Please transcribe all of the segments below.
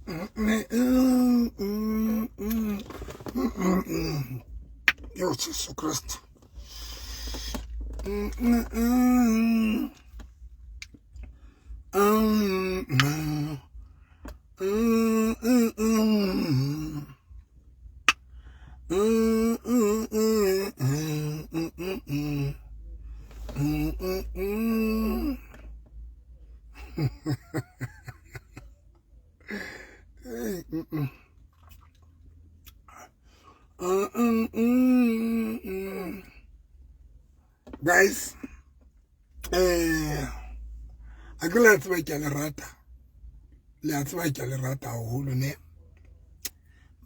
Yo, Jesus Christ. Guys, I go let's make a rata. Let's make a rata hole ne.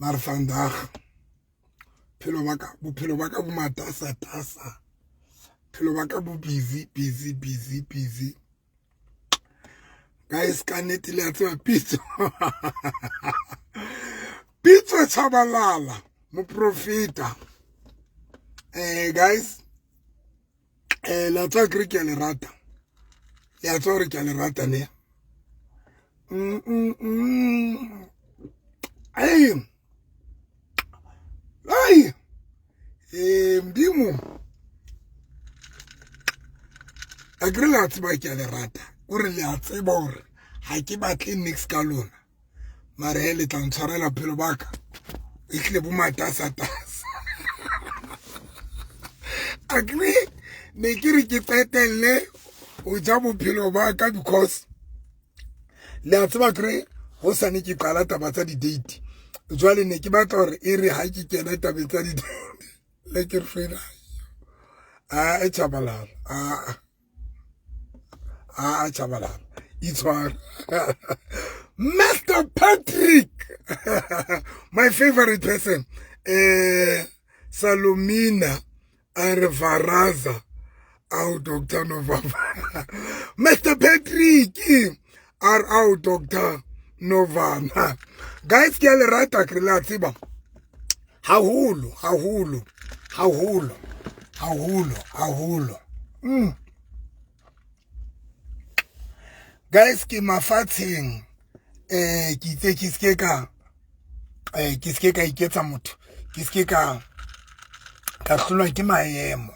Marfandag. Pilobaka bu matasa tasa. Pilobaka bu busy. Guys, can it let's make pizza? Pizza chabalala. Mo profita. Guys. La tua cric le rata. Ya tua che le rata ne. Ai. Mdimo. Agrela tsiba ke le rata. O re le a tseba hore ha ke batle next ka lona. Mare hele tla ntshwarela phelo baka. E tle bo matasa tasa. Agree ne ke re ke tsetelle o ja bophelo ba ka because le a tseba kre ho sane ke qala taba tsa di date jwale ne ke batla hore e re ha ke kena taba tsa di date le ke re fela e chabalala chabalala it's one Mr. Patrick my favorite person Salomina Arvaraza out Dr. Novava. Mr. Patrick are out Dr. Novana. Guys, ke le rata ke la tseba. Haholo. Guys, ke mafatsheng ke itse ke ske ka iketsa motho. Ke ske ka hlolwa ke maemo.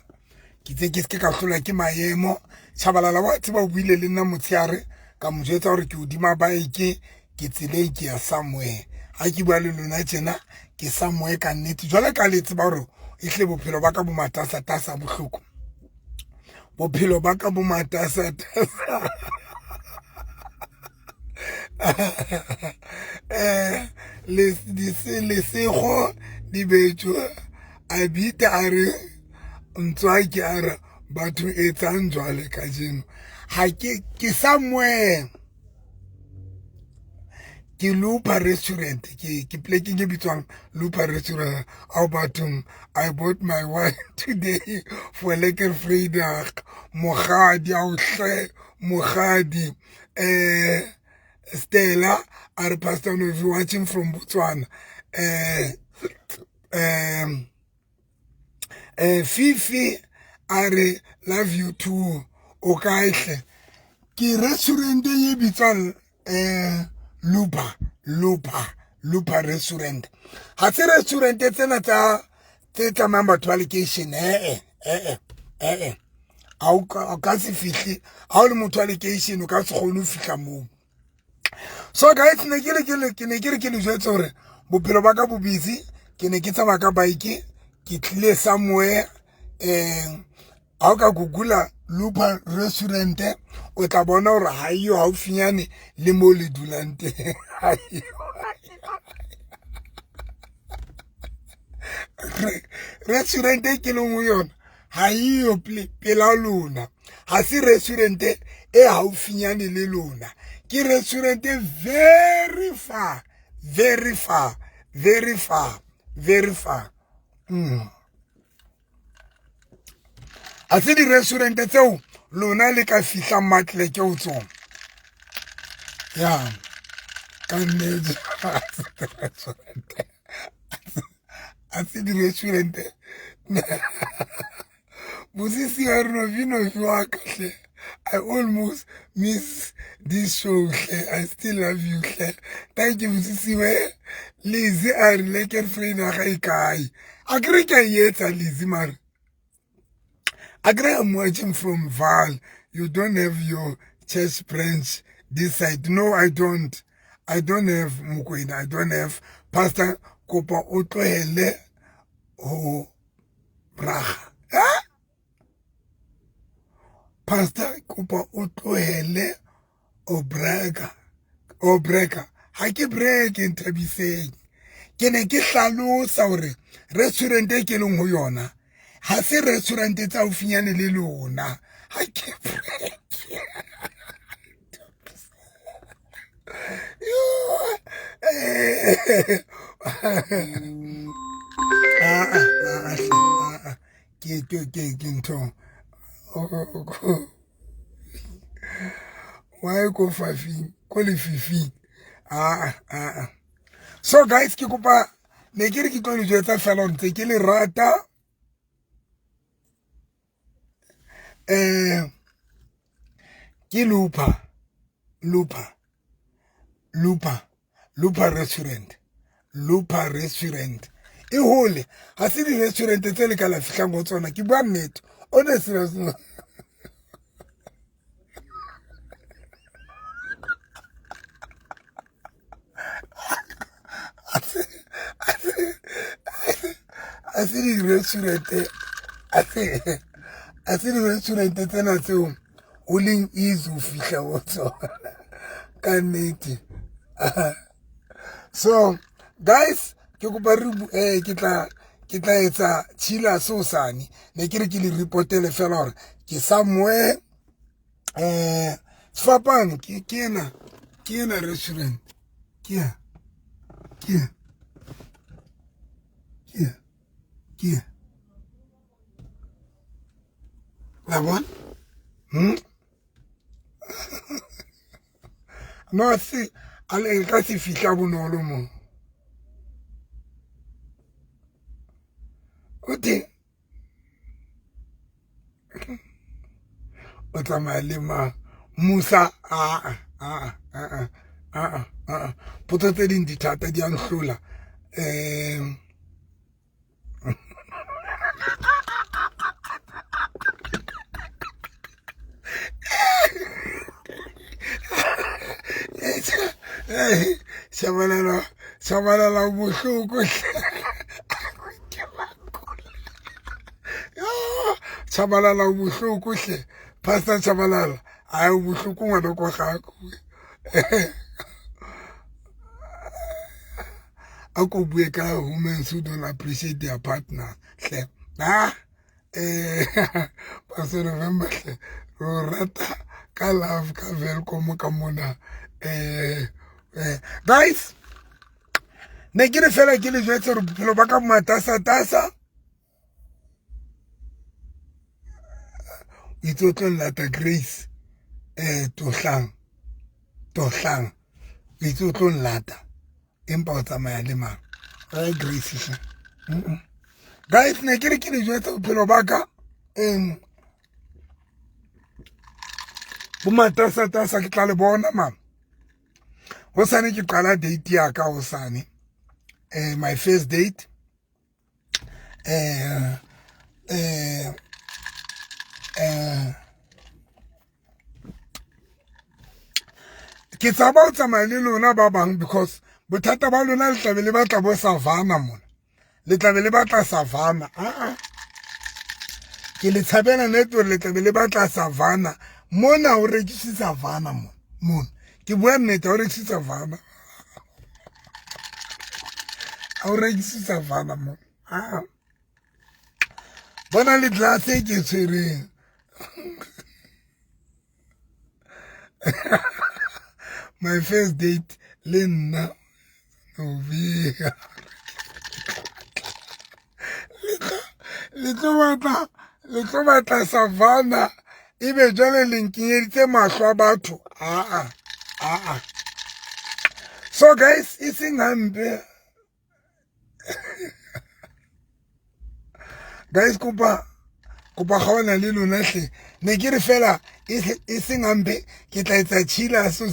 Ke ske ka hlolwa ke maemo. Chabalala wa tseba o buile le nna motshiare ka mo jetsa hore ke udima baike ke tsile ke ya somewhere. Ha ke bua le lona tjena ke somewhere ka nnete. Jwale ka le tseba hore e hle bophelo ba ka bo matasa tasa bohloko. Bophelo ba ka bo matasa tasa. Les sego di betjwa abita are ntswa ke ara batho e tsang jwale ka jeno ha ke somewhere ke Lupa restaurant ke pleke ke bitswang Lupa restaurant au bathong I bought my wine today for lekker Vrydag mogadi au hle mogadi Stella our pastor is watching from Botswana Fifi are love you too okahle ke restaurant ye bitswang Lupa restaurant ha se restaurant tsena tsa mamba to allocation au ka se fihle ha o le motho allocation o ka se kgone ho fihla moo. So guys, ne ke le jwetsa hore bophelo ba ka bo busy ke ne ke tsamaya ka bike ke tlile somewhere ha o ka google Lupa restaurant o tla bona hore ha iyo haufinyane le mo le dulang teng. Restaurant e ke leng ho yona ha iyo pela lona ha se restaurant e haufinyane le lona ke restaurant very far a se di restaurant tseo lona le ka fihla matle ke o tsona ya ka nnete a se di restaurant bosisi wa rona vino wa kahle I almost miss this show. I still love you. Thank you, Sisiwe. Lizzie, I like your friend. I agree, Lizzie, man. I agree, I'm watching from Val. You don't have your church branch this side. No, I don't. I don't have Mukwena. I don't have Pastor Kopa Otohele o Braga. Huh? Pastor Kopa Otohele o Braga. O Braga. Ha ke break in Thabiseng. Ke ne ke hlalosa hore restaurant e ke leng ho yona ha se restaurant tsa o finyane le lona. Ha ke break. Why go fafing? Go le fifing. So guys, ke kopa ne ke re ke tlo le jwetsa fela ntse ke le rata. Ke Lupa restaurant. Lupa restaurant. E hole, ha se di restaurant tse le ka la fihlang go tsona. Ke bua nnete. Honestly. I see the restaurant. I see the restaurant tsena tseo o leng easy o fihla go tsona. Ka nnete. So guys, ke kopa re ke tla etsa chila sosane ne ke re ke le reportele fela hore ke somewhere Sfapane ke ena restaurant ke la bona no se ale ka se fihla bonolo mo o teng o tsamaya le ma Musa potso tse ding dithata di a nhlola Shabalala bohloko Shabalala bohloko hle Pastor Shabalala a o bohloko ngwana kwa gago a ko bue ka women who don't appreciate their partner hle Pastor November hle ro rata ka love ka welcome ka mona guys ne ke re fela ke le jwetse re bophelo ba ka matasa itse tlo lata Grace tohlang itse tlo lata empa o tsamaya le mang Grace guys ne ke re ke le jwetse bophelo ba ka bo matasa ke tla le bona mama hosane ke qala date ya ka hosane my first date ke tsaba o tsamaya le lona ba bang because bothata ba lona le tlabe le batla bo savana mona le tlabe le batla savana ke le tshabela network le tlabe le batla savana mona o rekisi savana mona ke bua nnete o rekisi savana o rekisi savana mona bona le glass e ke tshwereng my first date le nna Novia le tlo batla savana ebe jwale le nkenyeditse mahlo a batho so guys e seng hampe guys kopa ga ona le lona hle ne ke re fela e seng ambe ke tla etsa chila so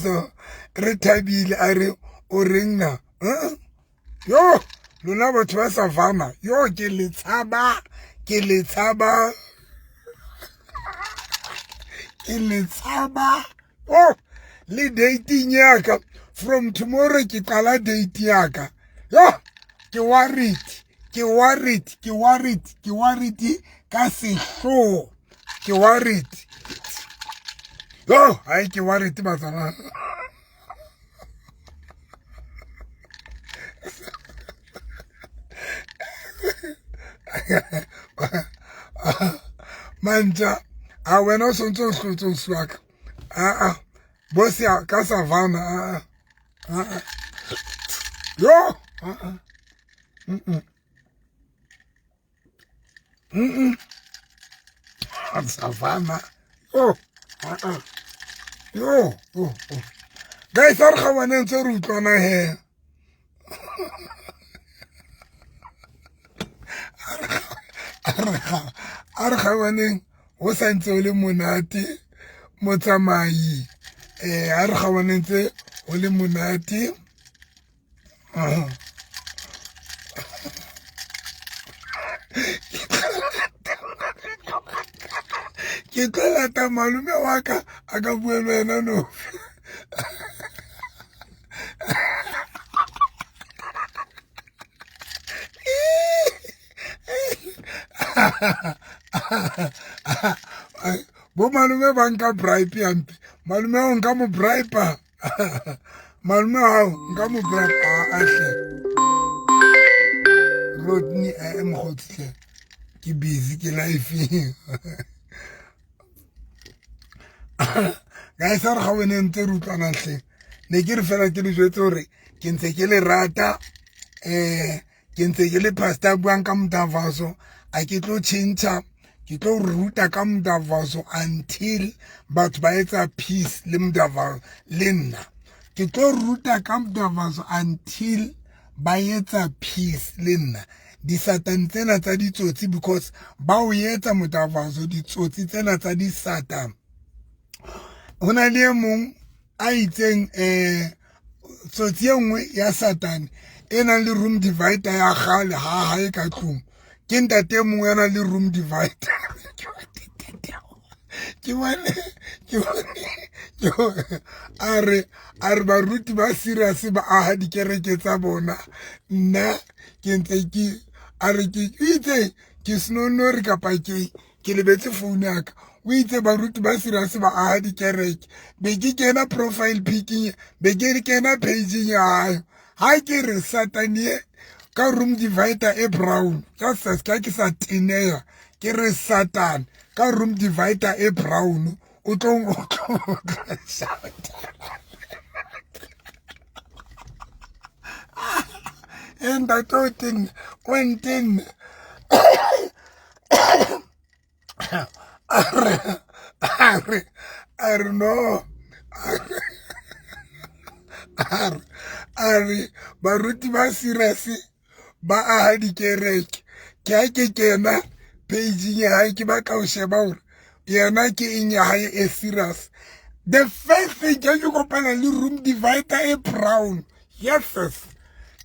re thabile a re o reng na yo lona batho ba Savannah yo ke le tshaba oh le dating yaka from tomorrow ke qala date yaka yo ke worried ka sehlo ke worried yo ai ke worried batsana manja a wena o sontse o hlotse o swaka bosi ka Savannah yo Savannah yo guys are khawaneng tse re utlwana he a re kgawaneng go santse o le monate motsamai a re kgawaneng tse o le monate ke tlo lata malume wa ka a ka bua le wena no bo malume ba nka bribe yampi malume o nka mo bribe malume hao nka mo bribe ahle Rodney mkhotse ke busy ke life guys are gawene ntse re utlwana hle ne ke re fela ke le jwetse hore ke ntse ke le rata ke ntse ke le pastor buang ka Mdavazo a ke tlo change ke tlo ruta ka Mdavazo until batho ba etsa peace le Mdavazo le nna ke tlo ruta ka Mdavazo until ba etsa peace le nna di satan tsena tsa ditsotsi because ba o etsa Mdavazo ditsotsi tsena tsa di satan hona le mong a itseng tsotsi engwe ya satan ena le room divider ya gale ha e ka tlong ke ntate mongwe yana le room divider ke are baruti ba serious ba aha dikereke tsa bona nna ke ntse ke are ke itse ke snono re kapa ke lebetse phone yaka o itse baruti ba serious ba aha dikereke be ke kena profile picking be ke kena page ya ha ke re satanie ka room divider e brown just as ka ke sa tineya ke re satan ka room divider e brown o tlo and I thought went in I don't know are baruti ba serious ba aha dikereke ke kena page ya ke ba ka o sheba hore yena ke enya hae e serious the first thing ke kopana le room divider e brown yes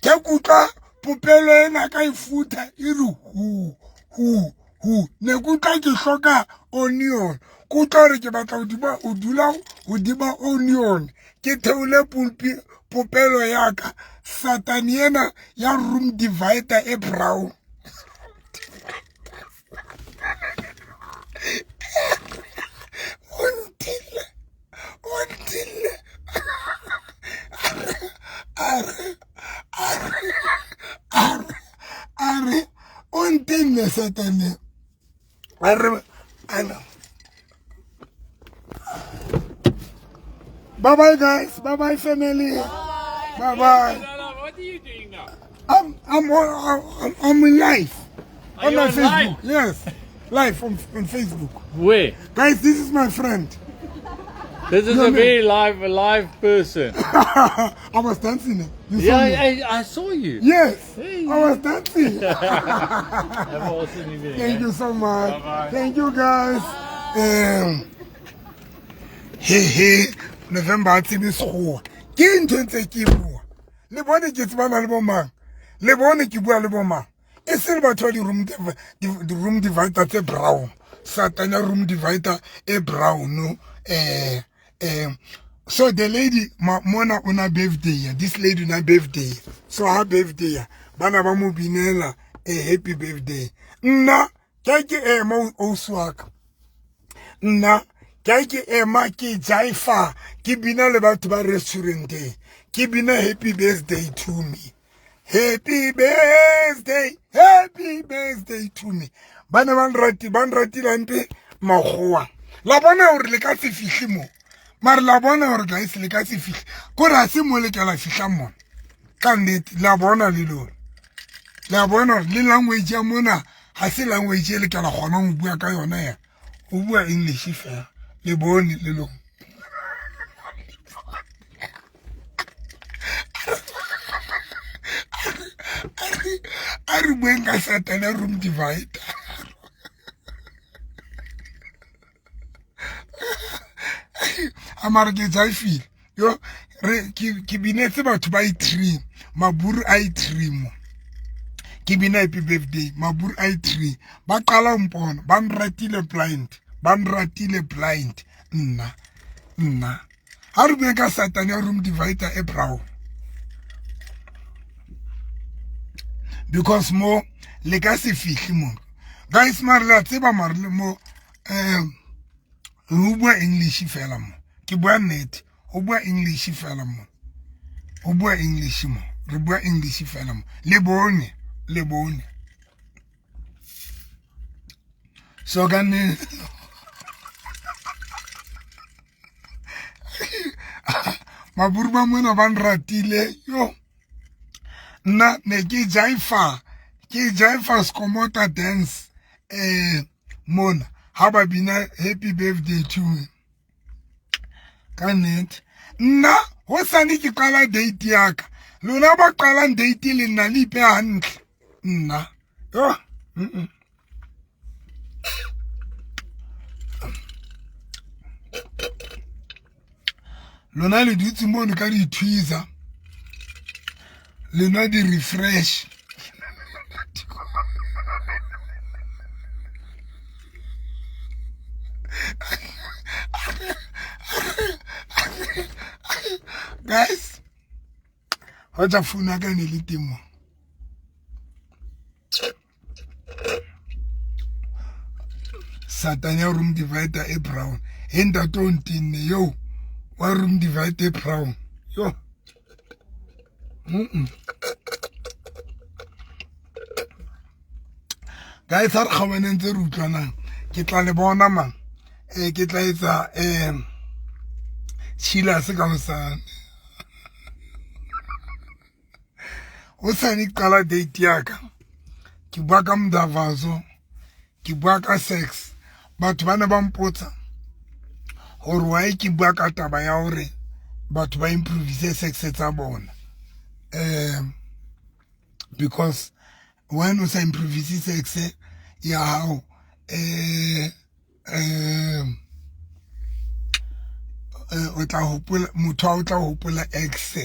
ke kutla popelo ena ka ifuta e re hu ne kutla ke hloka onion kutla re ke batla o dula o diba onion ke theole popelo yaka satan yena ya room divider e brown until are until satan are bye bye guys, bye bye family, bye bye. What are you doing now? I'm live on my Facebook. Yes, live on Facebook. Where? Guys, this is my friend. This is a very live person. I was dancing. You saw me. I saw you. Yes, Hey. I was dancing. Have an awesome evening. Thank you so much. Bye-bye. Thank you guys. he November a tsebe sekgowa ke ntho ntse ke bua le bone ke tsebana le bomang le bone ke bua le bomang e se le batho ba di room divider tse brown satana room divider e brown so the lady mona una birthday this lady una birthday so her birthday bana ba mo binela happy birthday nna ke ema o swaka nna ke ema ke jaifa ke bina le batho ba restaurant ke bina happy birthday to me happy birthday to me bana ban rati lante magoa la bona hore le ka se fihle mo mara la bona hore guys le ka se fihle ko ra se mo le ka la fihla mo ka nnete la bona le lona la bona le language ya mona ha se language le ka la gona go bua ka yona ya o bua English fa le bone le lo ari buenga satana room divider amara ke tsaifi yo re ke binetse batho ba i3 maburu a i3 mo ke bina happy birthday maburu a i3 ba qala mpona ba mratile blind nna ha re buenga satana room divider e brown because mo le ka se fihle mo guys mara la tseba mara le mo o bua English fela mo ke bua net o bua English fela mo o bua English mo re bua English fela mo le bone so gane maburu ba mona ban ratile yo na ne ke jaifa skomota dance mona ha ba bina happy birthday to me kanet nna ho sane ke qala date yaka lona ba qala date le nna le ipe hantle nna yo lona le dutse mono ka di tweezer le nwa di refresh guys what's a phone ka ne le temo satania room divider e brown enda tontine yo wa room divider e brown yo guys har khamane ntse re utlwana ke tla le bona mang ke tla etsa chila se ka mosane o sane qala date yaka ke bua ka mdavazo ke bua ka sex batho bana ba mpotsa hore why ke bua ka taba ya hore batho ba improvise sex tsa bona because when you say improvise sex ya how o tla hopola motho o tla hopola x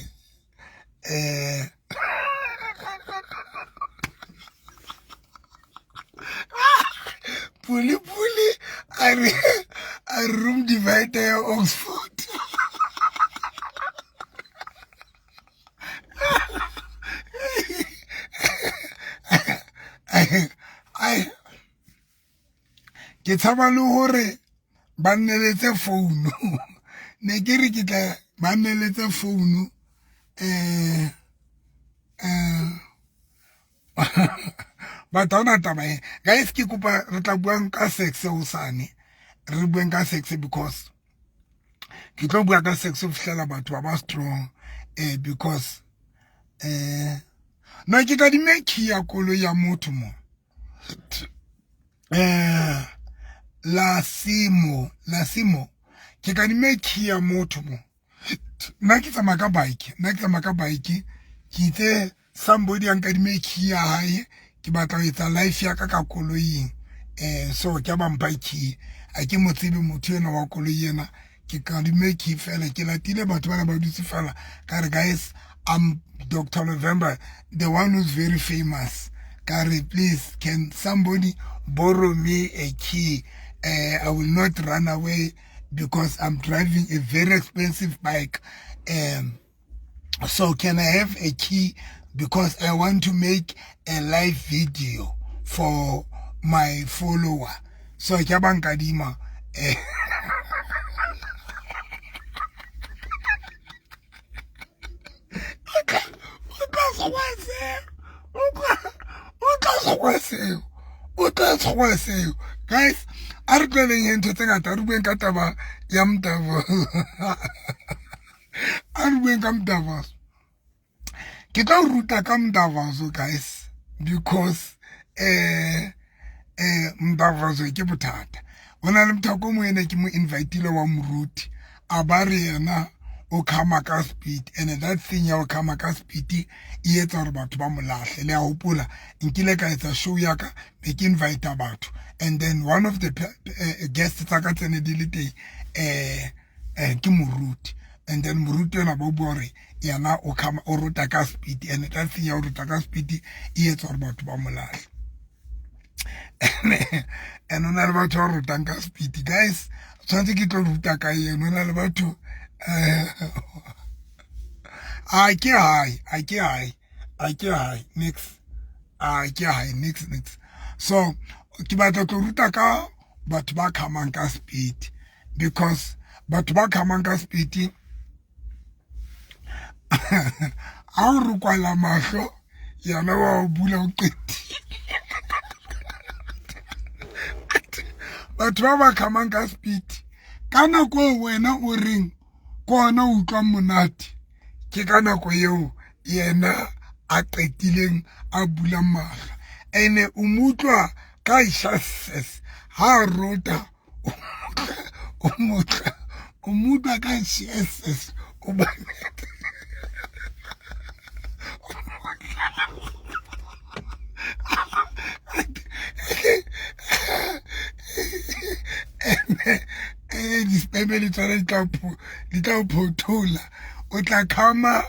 puli a room divider ya Oxford ke tshaba le hore ba nneletse phone ne ke re ke tla ba nneletse phone ba tona taba guys ke kopa re tla bua ka sex o sane re bua ka sex because ke tlo bua ka sex o fihlela batho ba strong because no ke ka di make ya kolo ya motho mo la simo ke ka di make ya motho mo na ke tsama ka bike ke itse somebody an ka di make ya hae ke batla etsa life ya ka koloing so ke ba mpaki a ke mo tsebe motho ena wa koloi yena ke ka di make fela ke latile batho bana ba dutse fela ka re guys I'm Dr. November, the one who's very famous. Kari, please, can somebody borrow me a key? I will not run away because I'm driving a very expensive bike. So can I have a key? Because I want to make a live video for my follower. So Jabang Kadima. Guys, are going into thing at Ruben Kataba Yam Davos. I'm going to Davos. Get out Ruta come Davos, guys, because Davos Kibutat. When I'm talking when I invite Root, Abariana. Okamaka speed and that thing ya okamaka speed yet or about bamulahle le opula nkile ka etsa show yaka be ke invite batho and then one of the guests tsaka tsene dilite ke Muruti and then Muruti yona bo bore yana okama o ruta ka speed and that thing ya ruta ka speed yet or about bamulahle and ona le batho ba ruta ka speed guys tshwantse ke tlo ruta ka yena ona le batho I get high. Next. Next. So, kibata to ruta ka, but ba kamanga speed. Because, but ba kamanga speed, auru kwa la masho, yana wa bula uketi. But ba kamanga speed, kana kwa wena uring, kona utlwa monate ke kana go yeo yena a qetileng a bula maga ene o mutlwa ka chassis ha rota o mutlwa ka chassis o ba disipembe tsona di tla phothola o tla khama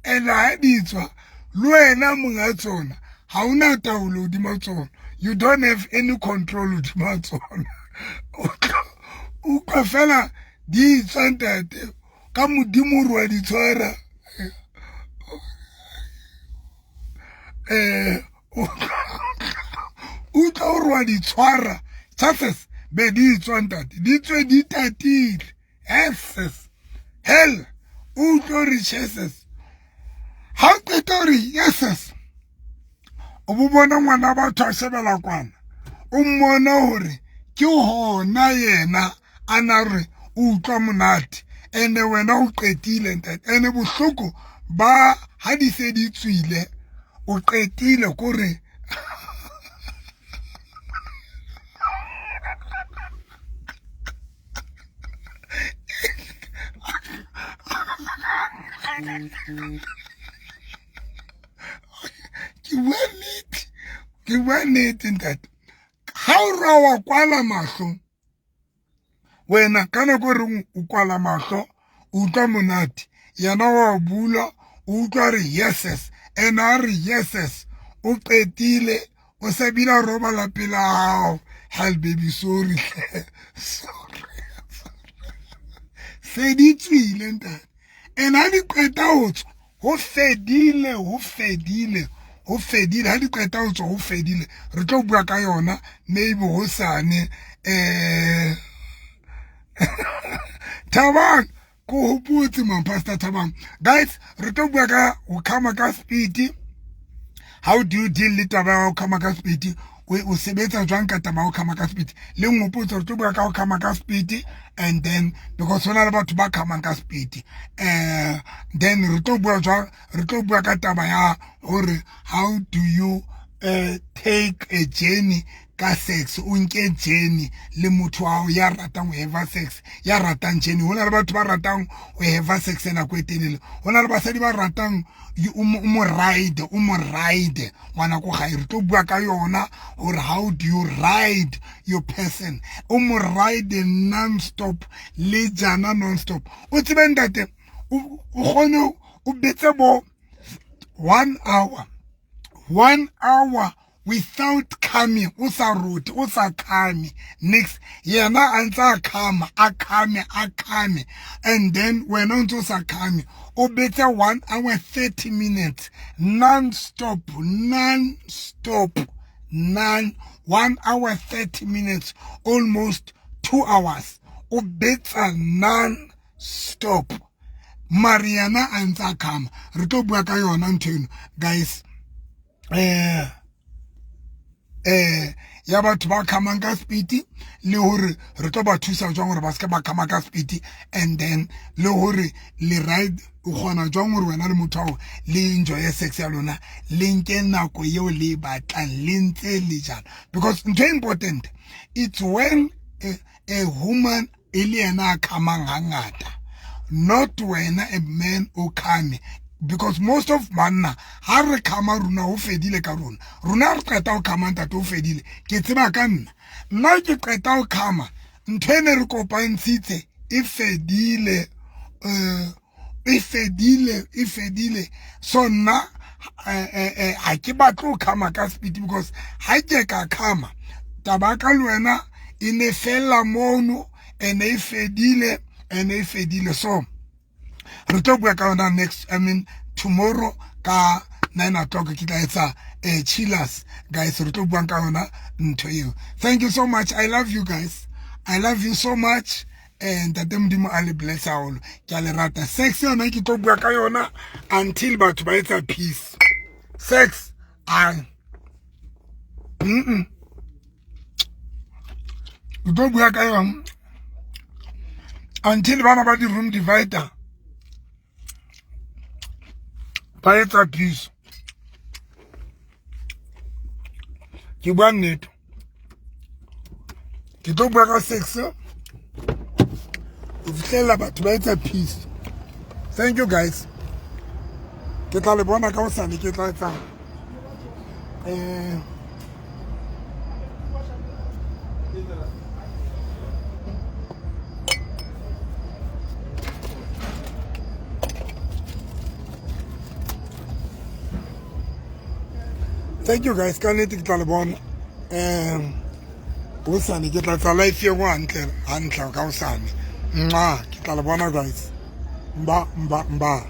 ena ha ditswa le wena monga tsona ha una taolo hodima tsona you don't have any control hodima tsona o ka fela di tswantate ka modimo rwa di tshwara o tla rwa di tshwara chassis be di tswantate di tswe di tatile yes hell o tlo re chassis ha qeta re yes o bo bona ngwana batho a shebela kwana o mmona hore ke hona yena ana re o utlwa monate ene wena o qetile ntate ene bohloko ba ha di se di tswile o qetile kore ke wanete ntate ha o ra wa kwala mahlo wena kana go re o kwala mahlo o utlwa monate yana wa bula o utlwa re yeses and a re yeses o qetile o se bila roba la pela hao hell baby sorry se di tswile ntate and ha di qeta ho tswa ho fedile ha di qeta ho tswa ho fedile re tlo bua ka yona maybe ho sane Thabang ko hopotse man Pastor Thabang guys re tlo bua ka o khama ka speed how do you deal with taba o khama ka speed o sebetsa jwang ka taba o khama ka speed le ngopotse re tlo bua ka o khama ka speed and then because hona le batho ba khama ka speed then re tlo bua ka taba ya hore how do you take a journey ka sex o nke Jenny le motho wa ya ratang ho have sex ya ratang Jenny hona le batho ba ratang ho have sex na go etelele hona le basadi ba ratang mo ride wana go ga re tlo bua ka yona or how do you ride your person mo ride non-stop le jana non-stop o tsebe ntate o gone o betse bo 1 hour without coming usa root usa kami next yena anza kama akame and then when onto sa kami o better 1 hour 30 minutes non-stop 1 hour 30 minutes almost 2 hours o better non-stop Mariana anza kama re tlo bua ka yona nteno guys ya batho ba khamang ka speed le hore re tlo ba thusa jwang hore ba se ba khama ka speed and then le hore le ride o gona jwang hore wena le motho le enjoy sex ya lona le nke nako yeo le batlang le ntse le jana because it's important it's when a woman ile yena khamang hangata not when a man o khame because most of manna ha re khama runa o fedile ka runa re qeta o khama ntate o fedile ke tseba ka nna ke qeta o khama nthene re kopantshitse e fedile so nna ha ke batlo o khama ka speed because ha ke ka khama tabaka le wena ine fela mono ene e fedile so re tlo bua ka ona next tomorrow ka 9 o'clock ke tla etsa chillers guys re tlo bua ka ona ntho eo thank you so much I love you guys I love you so much and that modimo a le bless all ke a le rata sex yona ke tlo bua ka yona until batho ba etsa peace sex re tlo bua ka yona until bana ba di room divider ba etsa peace ke bua nnete ke tlo bua ka sex o fihlela batho ba etsa peace thank you guys ke tla le bona ka hosane ke tla etsa thank you guys ka nnete ke tla le bona hosane ke tla tsa life ye go hantle ka hosane ke tla le bona guys mba